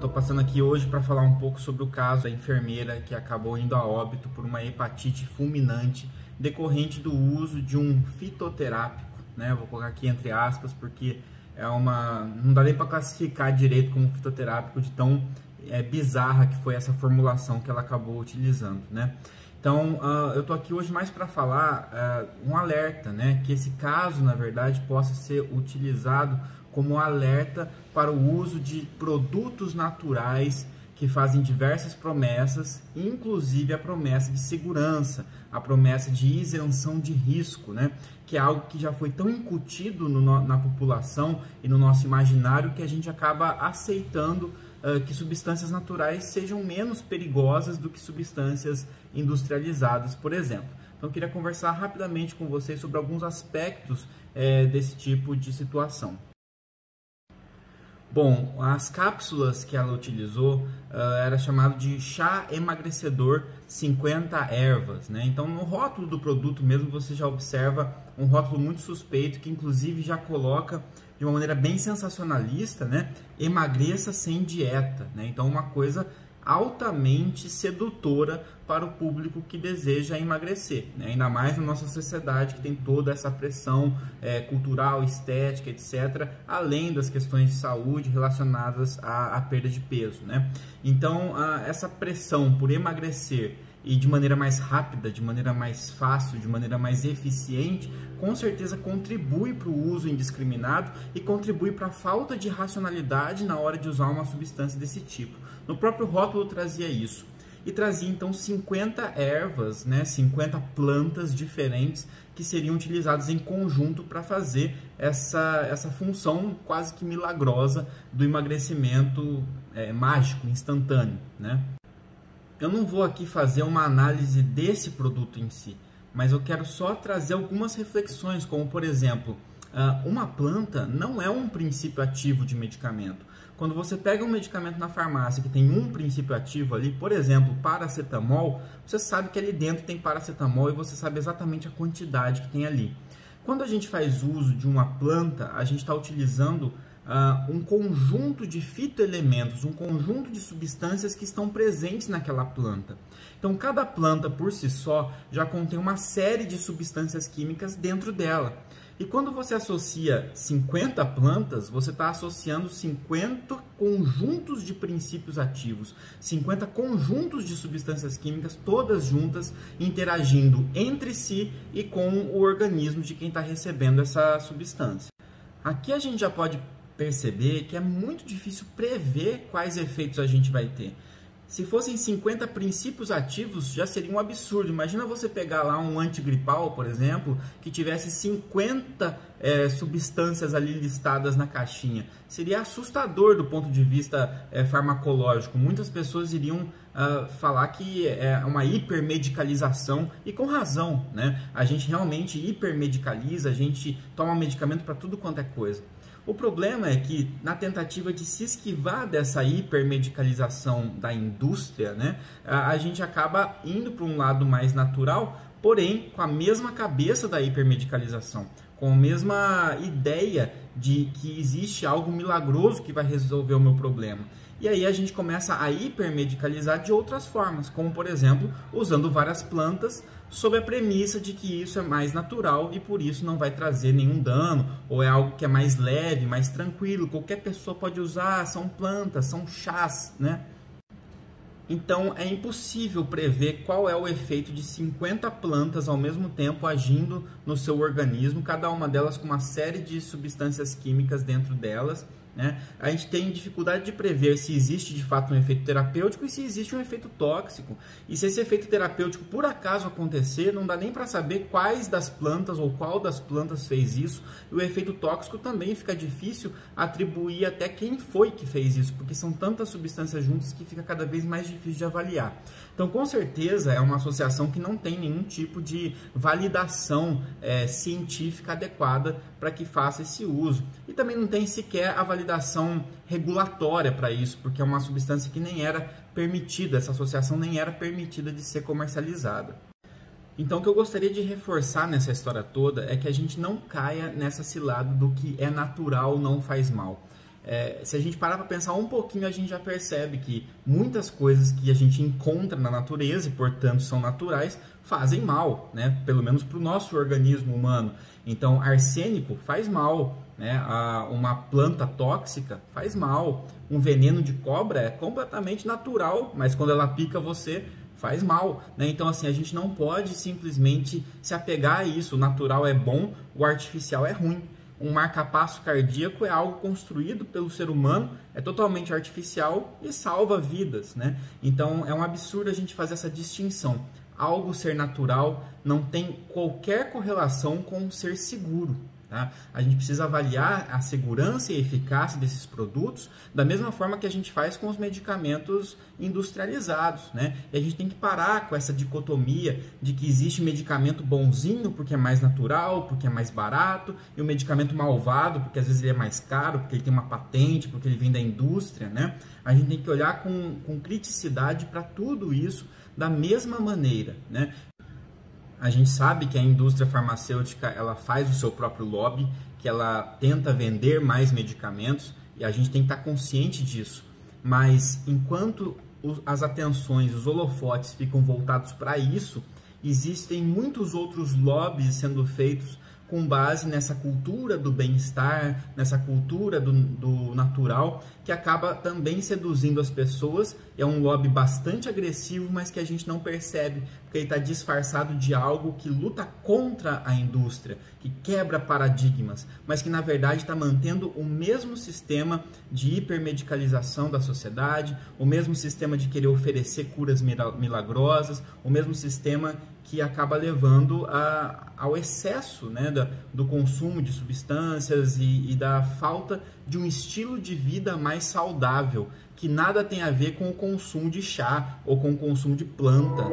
Estou passando aqui hoje para falar um pouco sobre o caso da enfermeira que acabou indo a óbito por uma hepatite fulminante decorrente do uso de um fitoterápico, né? Vou colocar aqui entre aspas porque não dá nem para classificar direito como fitoterápico de tão bizarra que foi essa formulação que ela acabou utilizando, né? Então, eu estou aqui hoje mais para falar um alerta, né? Que esse caso, na verdade, possa ser utilizado como alerta para o uso de produtos naturais que fazem diversas promessas, inclusive a promessa de segurança, a promessa de isenção de risco, né? Que é algo que já foi tão incutido na população e no nosso imaginário que a gente acaba aceitando que substâncias naturais sejam menos perigosas do que substâncias industrializadas, por exemplo. Então, eu queria conversar rapidamente com vocês sobre alguns aspectos desse tipo de situação. Bom, as cápsulas que ela utilizou era chamado de chá emagrecedor 50 ervas, né? Então, no rótulo do produto mesmo você já observa um rótulo muito suspeito que inclusive já coloca de uma maneira bem sensacionalista, né? Emagreça sem dieta, né? Então, uma coisa altamente sedutora para o público que deseja emagrecer, né? Ainda mais na nossa sociedade que tem toda essa pressão cultural, estética, etc., além das questões de saúde relacionadas à perda de peso, né? Então, essa pressão por emagrecer e de maneira mais rápida, de maneira mais fácil, de maneira mais eficiente, com certeza contribui para o uso indiscriminado e contribui para a falta de racionalidade na hora de usar uma substância desse tipo. No próprio rótulo trazia isso. E trazia então 50 ervas, né, 50 plantas diferentes que seriam utilizadas em conjunto para fazer essa função quase que milagrosa do emagrecimento mágico, instantâneo, né? Eu não vou aqui fazer uma análise desse produto em si, mas eu quero só trazer algumas reflexões, como por exemplo, uma planta não é um princípio ativo de medicamento. Quando você pega um medicamento na farmácia que tem um princípio ativo ali, por exemplo, paracetamol, você sabe que ali dentro tem paracetamol e você sabe exatamente a quantidade que tem ali. Quando a gente faz uso de uma planta, a gente está utilizando um conjunto de fitoelementos, um conjunto de substâncias que estão presentes naquela planta. Então, cada planta por si só já contém uma série de substâncias químicas dentro dela. E quando você associa 50 plantas, você está associando 50 conjuntos de princípios ativos, 50 conjuntos de substâncias químicas, todas juntas, interagindo entre si e com o organismo de quem está recebendo essa substância. Aqui a gente já pode perceber que é muito difícil prever quais efeitos a gente vai ter. Se fossem 50 princípios ativos, já seria um absurdo. Imagina você pegar lá um antigripal, por exemplo, que tivesse 50 substâncias ali listadas na caixinha. Seria assustador do ponto de vista farmacológico. Muitas pessoas iriam falar que é uma hipermedicalização, e com razão, né? A gente realmente hipermedicaliza, a gente toma medicamento para tudo quanto é coisa. O problema é que, na tentativa de se esquivar dessa hipermedicalização da indústria, né, a gente acaba indo para um lado mais natural, porém com a mesma cabeça da hipermedicalização, com a mesma ideia de que existe algo milagroso que vai resolver o meu problema. E aí a gente começa a hipermedicalizar de outras formas, como por exemplo, usando várias plantas sob a premissa de que isso é mais natural e por isso não vai trazer nenhum dano, ou é algo que é mais leve, mais tranquilo, qualquer pessoa pode usar, são plantas, são chás, né? Então é impossível prever qual é o efeito de 50 plantas ao mesmo tempo agindo no seu organismo, cada uma delas com uma série de substâncias químicas dentro delas, né? A gente tem dificuldade de prever se existe de fato um efeito terapêutico e se existe um efeito tóxico. E se esse efeito terapêutico por acaso acontecer, não dá nem para saber quais das plantas ou qual das plantas fez isso. E o efeito tóxico também fica difícil atribuir até quem foi que fez isso, porque são tantas substâncias juntas que fica cada vez mais difícil de avaliar. Então, com certeza, é uma associação que não tem nenhum tipo de validação científica adequada para que faça esse uso. E também não tem sequer a validação regulatória para isso, porque é uma substância que nem era permitida, essa associação nem era permitida de ser comercializada. Então, o que eu gostaria de reforçar nessa história toda é que a gente não caia nessa cilada do que é natural não faz mal. Se a gente parar para pensar um pouquinho, a gente já percebe que muitas coisas que a gente encontra na natureza e, portanto, são naturais, fazem mal, né? Pelo menos para o nosso organismo humano. Então, arsênico faz mal, né? Uma planta tóxica faz mal. Um veneno de cobra é completamente natural, mas quando ela pica você, faz mal, né? Então, assim, a gente não pode simplesmente se apegar a isso. O natural é bom, o artificial é ruim. Um marca-passo cardíaco é algo construído pelo ser humano, é totalmente artificial e salva vidas, né? Então, é um absurdo a gente fazer essa distinção. Algo ser natural não tem qualquer correlação com o ser seguro. Tá? A gente precisa avaliar a segurança e a eficácia desses produtos da mesma forma que a gente faz com os medicamentos industrializados, né? E a gente tem que parar com essa dicotomia de que existe medicamento bonzinho porque é mais natural, porque é mais barato, e o medicamento malvado porque às vezes ele é mais caro, porque ele tem uma patente, porque ele vem da indústria, né? A gente tem que olhar com criticidade para tudo isso da mesma maneira, né? A gente sabe que a indústria farmacêutica ela faz o seu próprio lobby, que ela tenta vender mais medicamentos e a gente tem que estar consciente disso. Mas enquanto as atenções, os holofotes ficam voltados para isso, existem muitos outros lobbies sendo feitos com base nessa cultura do bem-estar, nessa cultura do natural, que acaba também seduzindo as pessoas. É um lobby bastante agressivo, mas que a gente não percebe, porque ele está disfarçado de algo que luta contra a indústria, que quebra paradigmas, mas que na verdade está mantendo o mesmo sistema de hipermedicalização da sociedade, o mesmo sistema de querer oferecer curas milagrosas, o mesmo sistema que acaba levando ao excesso, né, do consumo de substâncias e da falta de um estilo de vida mais saudável, que nada tem a ver com o consumo de chá ou com o consumo de planta.